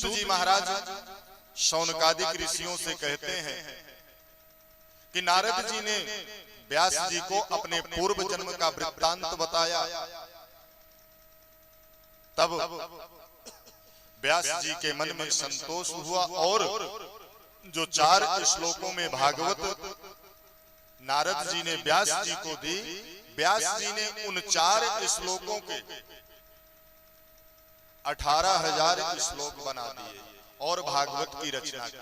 जी महाराज शौनकादिक ऋषियों से कहते हैं कि नारद जी ने व्यास जी को अपने पूर्व जन्म का वृत्तांत बताया। तब व्यास जी के मन में संतोष हुआ और जो 4 श्लोकों में भागवत नारद जी ने व्यास जी को दी, व्यास जी ने उन 4 श्लोकों के 18,000 श्लोक बना दिए और भागवत की रचना की।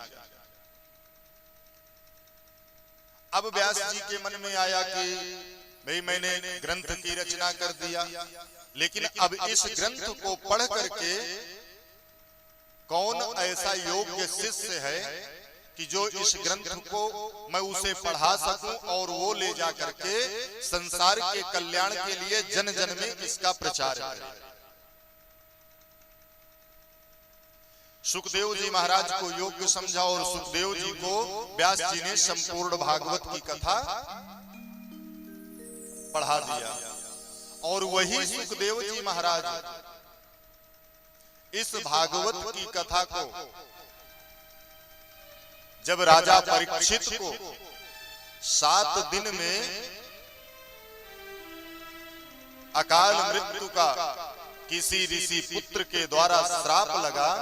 अब व्यास जी के मन में आया कि भाई मैंने ग्रंथ की रचना कर दिया, लेकिन अब इस ग्रंथ को पढ़ करके कौन ऐसा योग्य शिष्य है कि जो इस ग्रंथ को मैं उसे पढ़ा सकूं और वो ले जा करके संसार के कल्याण के लिए जन जन में इसका प्रचार करे। सुखदेव जी महाराज को योग्य समझा और सुखदेव जी को व्यास जी ने संपूर्ण भागवत की कथा पढ़ा दिया। और वही सुखदेव जी महाराज इस भागवत की कथा को जब राजा परीक्षित को 7 दिन में अकाल मृत्यु का किसी ऋषि पुत्र के द्वारा श्राप लगा,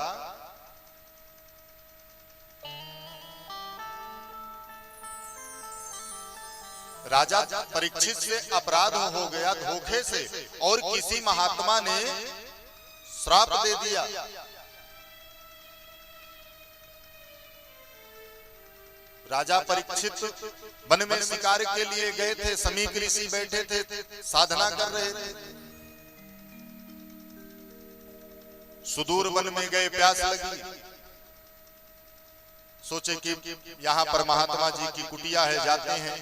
राजा परीक्षित से अपराध हो गया धोखे से और किसी महात्मा ने श्राप दे दिया। राजा परीक्षित वन में शिकार के लिए गए थे, समीक ऋषि बैठे थे, साधना कर रहे थे। सुदूर वन में गए, प्यास लगी, सोचे कि यहाँ पर महात्मा जी की कुटिया है, जाते हैं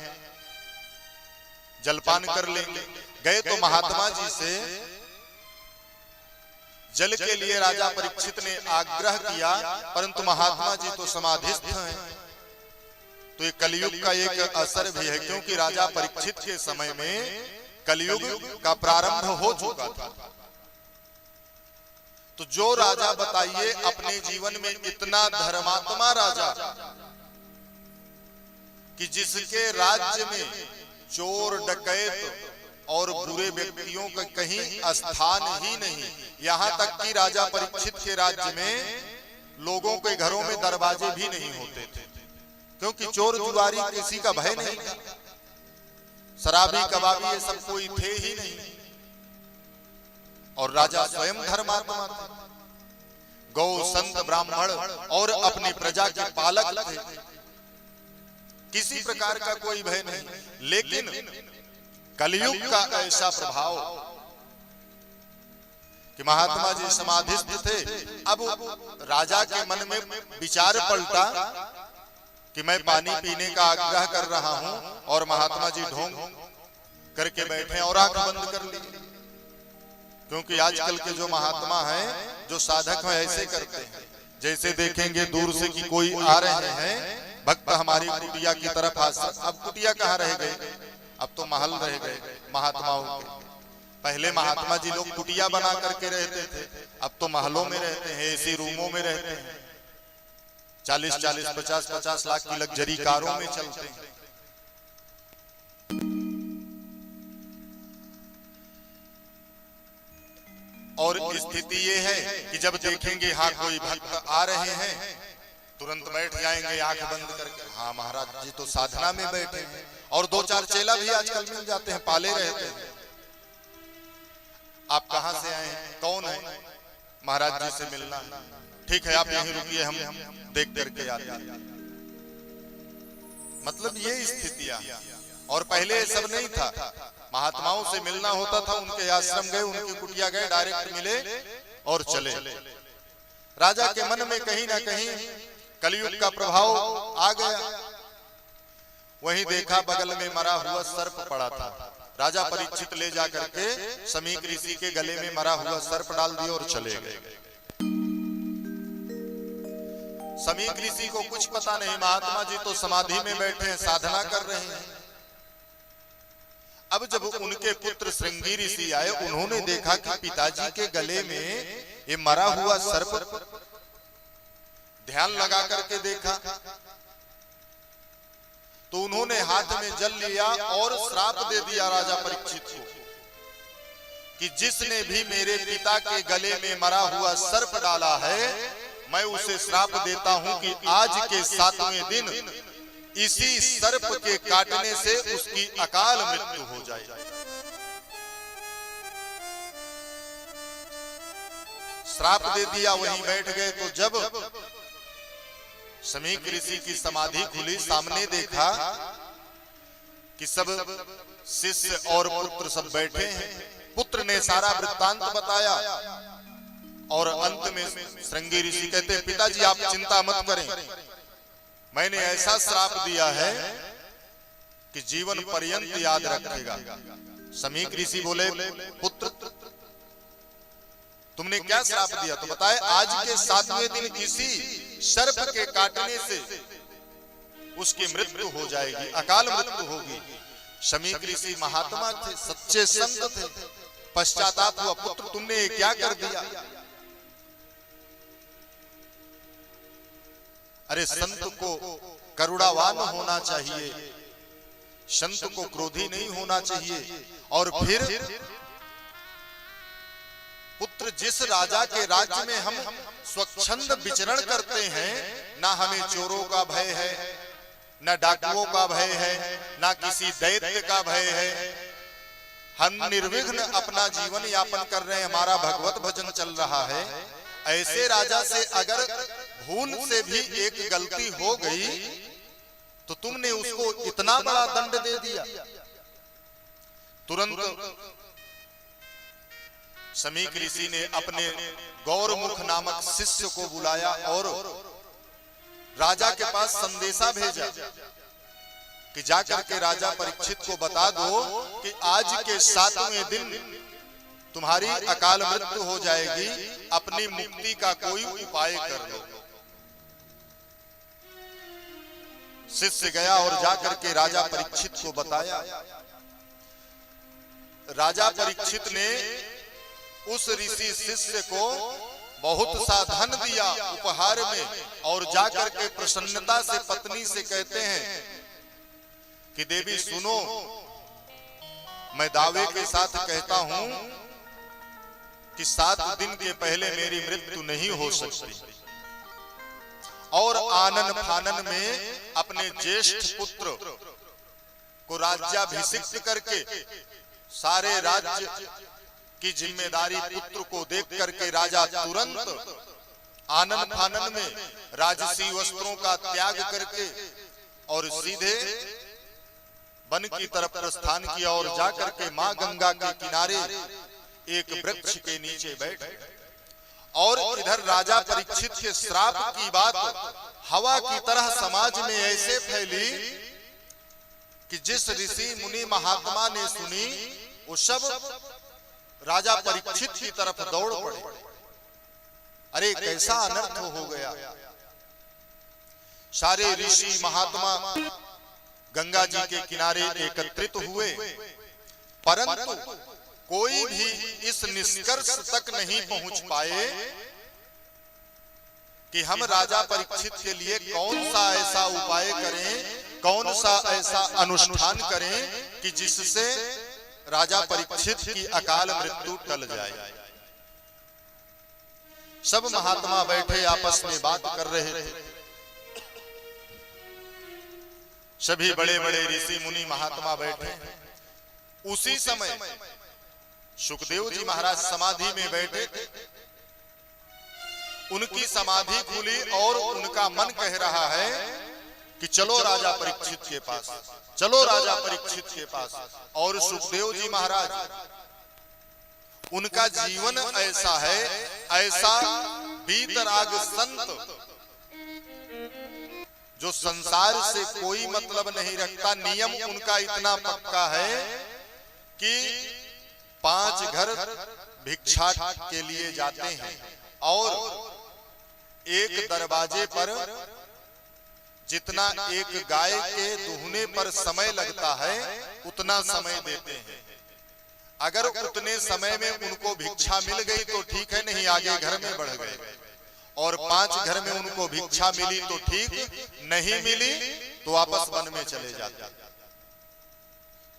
जलपान कर लेंगे। गए तो महात्मा जी से जल के लिए राजा परीक्षित ने आग्रह किया, परंतु महात्मा जी तो समाधिस्थ हैं। तो ये कलयुग का एक असर भी है, क्योंकि राजा परीक्षित के समय में कलयुग का प्रारंभ हो चुका था। तो जो राजा बताइए अपने जीवन में इतना धर्मात्मा राजा कि जिसके राज्य में चोर डकैत और बुरे व्यक्तियों का कहीं स्थान ही नहीं, यहाँ तक कि राजा परीक्षित के राज्य में लोगों के घरों में दरवाजे भी नहीं होते थे, क्योंकि चोर जुआरी किसी का भय नहीं था, शराबी कबाबी ये सब कोई थे ही नहीं। और राजा स्वयं धर्मात्मा थे, गौ संत ब्राह्मण और अपनी प्रजा के पालक थे, किसी प्रकार का कोई भय नहीं। लेकिन कलयुग का ऐसा प्रभाव कि महात्मा जी समाधिस्थ थे। अब राजा के मन में विचार पलटा कि मैं पानी पीने का आग्रह कर रहा हूं और महात्मा जी ढोंग करके बैठे और आंख बंद कर ली। क्योंकि आजकल के जो महात्मा हैं, जो साधक हैं, ऐसे करते हैं, जैसे देखेंगे दूर से कि कोई आ रहे हैं, भक्त हमारी कुटिया की तरफ आ। अब कुटिया कहाँ रह गए, अब तो महल रह गए महात्माओं के। पहले महात्मा जी लोग कुटिया बना करके रहते थे, अब तो महलों में रहते हैं, एसी रूमों में रहते हैं, 40-40, 50-50 लाख की लग्जरी कारों में चलते हैं। और स्थिति ये है कि जब देखेंगे हाँ कोई भक्त आ रहे हैं, तुरंत बैठ जाएंगे आंख बंद करके, हाँ महाराज जी तो साधना में बैठे हैं। और 2-4 चेला भी आजकल मिल जाते हैं, पाले रहते हैं। आप कहां से आए हैं, कौन है, महाराज जी से मिलना है, ठीक है आप यहीं रुकिए, हम देख करके आते हैं। मतलब ये स्थितियां। और पहले ये सब नहीं था, महात्माओं से मिलना होता था, उनके आश्रम गए, उनकी कुटिया गए, डायरेक्ट मिले और चले। राजा के मन में कहीं ना कहीं कलयुग का प्रभाव आ गया। वहीं देखा बगल में मरा हुआ सर्प पड़ा था, राजा परीक्षित ले जा करके समीक ऋषि के गले में मरा हुआ सर्प डाल दिया और चले गए। समीक ऋषि को कुछ पता नहीं, महात्मा जी तो समाधि में बैठे हैं, साधना कर रहे हैं। अब जब उनके पुत्र श्रृंगी ऋषि आए, उन्होंने देखा कि पिताजी के गले में ये मरा हुआ सर्प ध्यान लगा करके देखा तो उन्होंने हाथ में जल लिया और श्राप दे दिया राजा परीक्षित को कि जिसने भी मेरे पिता के गले में मरा हुआ सर्प डाला है, मैं उसे श्राप देता हूं कि आज के 7वें दिन इसी सर्प के काटने से उसकी अकाल मृत्यु हो जाए। श्राप दे दिया, वहीं बैठ गए। तो जब शमीक ऋषि की समाधि खुली, सामने देखा कि सब शिष्य और पुत्र सब बैठे हैं। पुत्र ने सारा वृत्तांत बताया और अंत में श्रृंगी ऋषि कहते, पिताजी आप चिंता मत करें, मैंने ऐसा श्राप दिया है कि जीवन पर्यंत याद रखेगा। शमीक ऋषि बोले, पुत्र तुमने क्या श्राप दिया? तो बताए, आज के 7वें दिन इसी सर्प के काटने से उसकी मृत्यु हो जाएगी, अकाल मृत्यु होगी। शमीक ऋषि महात्मा थे, सच्चे संत थे। पश्चाताप हुआ, पुत्र तुमने क्या कर दिया? अरे संत को करुणावान होना चाहिए, संत को क्रोधी नहीं होना चाहिए। और फिर पुत्र, जिस राजा के राज्य में हम स्वच्छंद विचरण करते हैं, ना हमें चोरों का भय है, ना डाकुओं का भय है, ना किसी दैत्य का भय है, हम निर्विघ्न अपना जीवन यापन कर रहे हैं, हमारा भगवत भजन चल रहा है। ऐसे राजा से अगर भूल से भी एक गलती हो गई तो तुमने उसको इतना बड़ा दंड दे दिया। तुरंत शमीक ऋषि ने अपने गौरमुख नामक शिष्य को बुलाया और राजा के पास संदेशा भेजा कि जाकर के राजा परीक्षित को बता दो कि आज के 7वें दिन तुम्हारी अकाल मृत्यु हो जाएगी, अपनी मुक्ति का कोई उपाय कर लो। शिष्य गया और जाकर के राजा परीक्षित को बताया। राजा परीक्षित ने उस ऋषि शिष्य को बहुत सा धन दिया उपहार में और जाकर के प्रसन्नता से पत्नी से कहते हैं कि देवी सुनो, मैं दावे के साथ कहता हूं कि 7 दिन के पहले मेरी मृत्यु नहीं हो सकती। और आनन फानन में अपने ज्येष्ठ पुत्र को राज्याभिषिक्त करके सारे राज्य की जिम्मेदारी पुत्र को देख करके राजा तुरंत आनन फानन में राजसी वस्त्रों का त्याग करके और सीधे वन की तरफ प्रस्थान किया और जाकर के मां गंगा के किनारे एक वृक्ष के नीचे बैठ गए। और इधर राजा परीक्षित के श्राप की बात हवा की तरह समाज में ऐसे फैली कि जिस ऋषि मुनि महात्मा ने सुनी वो सब राजा परीक्षित की तरफ दौड़ पड़े। अरे कैसा अनर्थ हो गया। सारे ऋषि महात्मा गंगा जी के किनारे एकत्रित हुए, परंतु कोई भी इस निष्कर्ष तक नहीं पहुंच पाए कि हम राजा परीक्षित के लिए कौन सा ऐसा उपाय करें, कौन सा ऐसा अनुष्ठान करें कि जिससे राजा परीक्षित की अकाल मृत्यु टल जाए। सब महात्मा बैठे आपस में बात कर रहे थे। सभी बड़े बड़े ऋषि मुनि महात्मा बैठे। उसी समय सुखदेव जी महाराज समाधि में बैठे थे। उनकी समाधि खुली और उनका मन कह रहा है कि चलो राजा परीक्षित के पास, चलो राजा परीक्षित के पास। और सुखदेव जी महाराज, उनका जीवन ऐसा है, ऐसा बीतराग संत जो संसार से कोई मतलब नहीं रखता। नियम उनका इतना पक्का है कि 5 घर भिक्षा के लिए जाते हैं और एक दरवाजे पर जितना एक गाय के दूहने पर समय लगता है उतना समय देते हैं। अगर उतने समय में उनको भिक्षा मिल गई तो ठीक है, नहीं आगे घर में बढ़ गए। और 5 घर में उनको भिक्षा मिली तो ठीक, नहीं मिली तो वापस वन में चले जाते।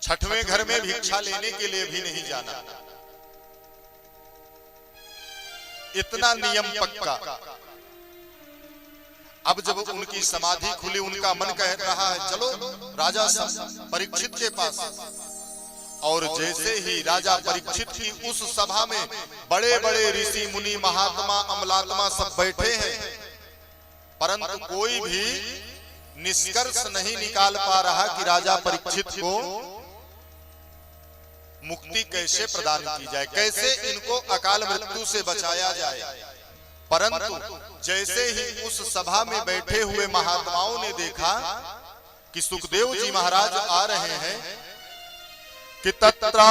6वें घर में भिक्षा लेने के लिए भी नहीं जाना, इतना नियम पक्का। अब जब उनकी समाधि खुली, उनका मन कह रहा है चलो राजा परीक्षित के पास, और जैसे ही राजा परीक्षित की उस सभा में बड़े बड़े ऋषि मुनि महात्मा अमलात्मा सब बैठे हैं, परंतु कोई भी निष्कर्ष नहीं निकाल पा रहा कि राजा परीक्षित को मुक्ति कैसे प्रदान की जाए, कैसे इनको अकाल मृत्यु से बचाया जाए। परंतु जैसे ही उस सभा में बैठे हुए महात्माओं ने देखा कि सुखदेव जी महाराज आ रहे हैं, कि तत्रा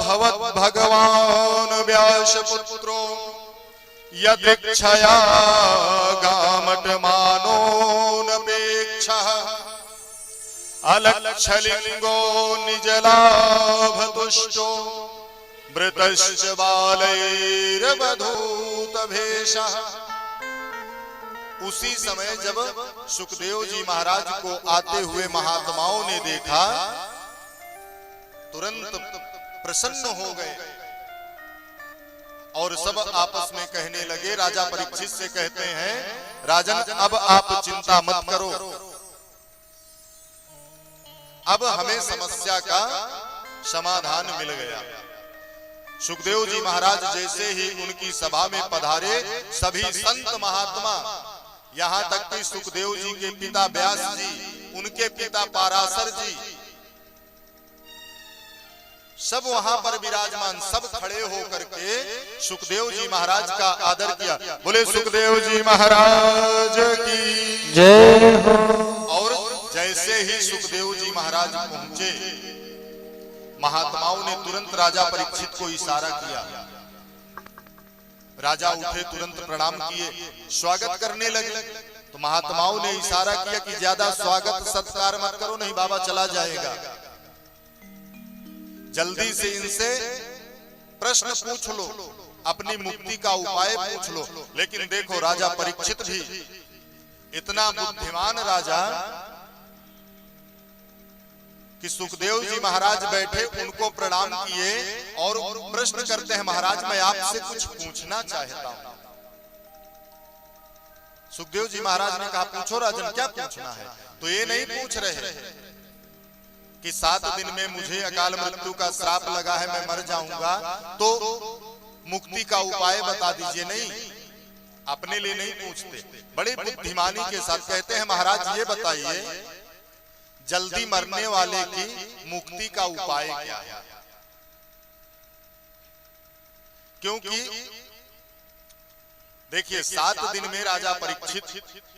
भवत् भगवान व्यास पुत्रो यदीक्षया गामटमानो नपेक्षः अलक्षलिंगो निजलाभतुष्टो मृतश्च बालैर्वधूतभेषः। उसी समय जब सुखदेव जी महाराज को आते हुए महात्माओं ने देखा, तुरंत प्रसन्न हो गए और सब आपस में कहने लगे। राजा परीक्षित से कहते हैं, राजन अब आप चिंता मत करो, अब हमें समस्या का समाधान मिल गया। सुखदेव जी महाराज जैसे ही उनकी सभा में पधारे, सभी संत महात्मा, यहाँ तक कि सुखदेव जी के पिता व्यास जी, उनके पिता पाराशर जी, सब वहां पर विराजमान, सब खड़े होकर के सुखदेव जी महाराज का आदर किया। बोले सुखदेव जी महाराज की जय हो। और जैसे ही सुखदेव जी महाराज पहुंचे, महात्माओं ने तुरंत राजा परीक्षित को इशारा किया। राजा उठे, तुरंत प्रणाम किए, स्वागत करने लगे। तो महात्माओं ने इशारा किया कि ज्यादा स्वागत सत्कार मत करो, नहीं बाबा चला जाएगा, जल्दी से इनसे प्रश्न पूछ लो, अपनी मुक्ति का उपाय पूछ लो। लेकिन देखो राजा परीक्षित भी इतना बुद्धिमान राजा कि सुखदेव जी महाराज बैठे, उनको प्रणाम किए और प्रश्न करते हैं, महाराज मैं आपसे कुछ पूछना चाहता हूं। सुखदेव जी महाराज ने कहा पूछो राजन, क्या पूछना है। तो ये नहीं पूछ रहे कि 7 दिन में मुझे अकाल मृत्यु का श्राप लगा है, मैं मर जाऊंगा, तो मुक्ति का उपाय बता दीजिए। नहीं, अपने लिए नहीं पूछते, बड़ी बुद्धिमानी के साथ कहते हैं, महाराज ये बताइए जल्दी मरने वाले की मुक्ति का उपाय क्या है। क्योंकि देखिए 7 दिन में राजा परीक्षित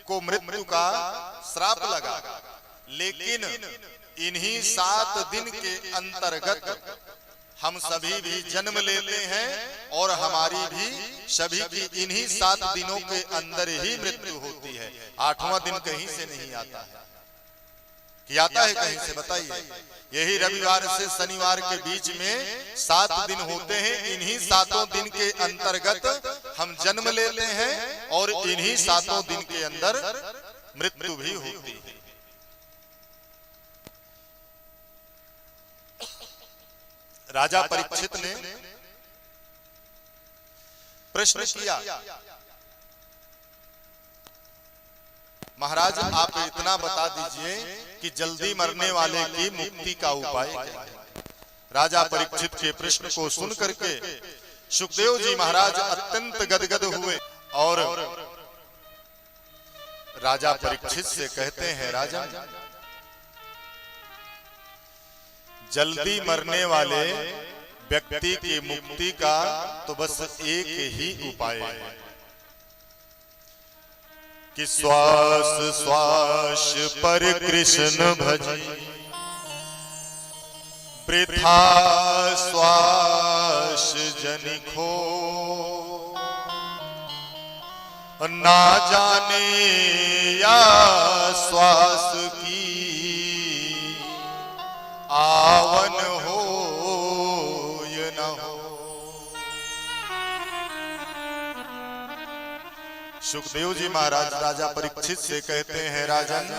को मृत्यु का श्राप लगा, लेकिन इन्हीं 7 दिन के अंतर्गत हम सभी भी जन्म लेते हैं और हमारी भी सभी की इन्हीं 7 दिनों के अंदर ही मृत्यु होती है। 8वां दिन कहीं से नहीं आता है कि आता है कहीं से, बताइए। यही रविवार से शनिवार के बीच में 7 दिन होते हैं, इन्हीं 7 दिन के अंतर्गत हम जन्म लेते हैं और इन्हीं 7 दिन के अंदर मृत्यु भी होती है। राजा परीक्षित ने प्रश्न किया, महाराज आप इतना बता दीजिए कि जल्दी मरने वाले की मुक्ति का उपाय क्या है। राजा परीक्षित के प्रश्न को सुन करके सुखदेव जी महाराज अत्यंत गदगद हुए और राजा परीक्षित से कहते हैं, राजा जल्दी मरने वाले व्यक्ति की मुक्ति का तो बस एक ही उपाय है कि श्वास श्वास पर कृष्ण भजी, वृथा श्वास जनिखो, ना जाने या श्वास की आवन हो या न हो। सुखदेव जी महाराज राजा परीक्षित से कहते हैं, राजन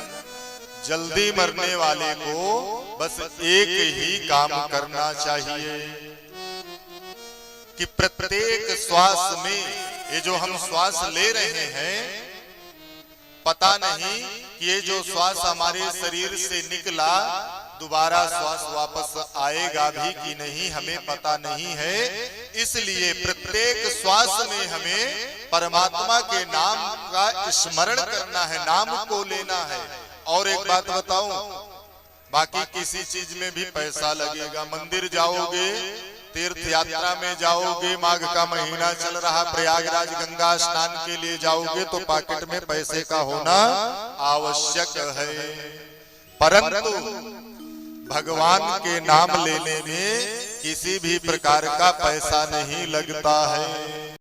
जल्दी मरने वाले को बस एक ही काम करना चाहिए कि प्रत्येक श्वास में, ये जो हम श्वास ले रहे हैं, पता नहीं कि ये जो श्वास हमारे शरीर से निकला दोबारा श्वास वापस आएगा भी कि नहीं, हमें पता नहीं है। इसलिए प्रत्येक श्वास में हमें परमात्मा के नाम का स्मरण करना है, नाम को लेना है। और एक बात बताऊं, बाकी किसी चीज में भी पैसा लगेगा। मंदिर जाओगे, तीर्थ यात्रा में जाओगे, माघ का महीना चल रहा, प्रयागराज गंगा स्नान के लिए जाओगे तो पॉकेट में पैसे का होना आवश्यक है, परंतु भगवान के नाम लेने में किसी भी प्रकार का पैसा नहीं लगता है।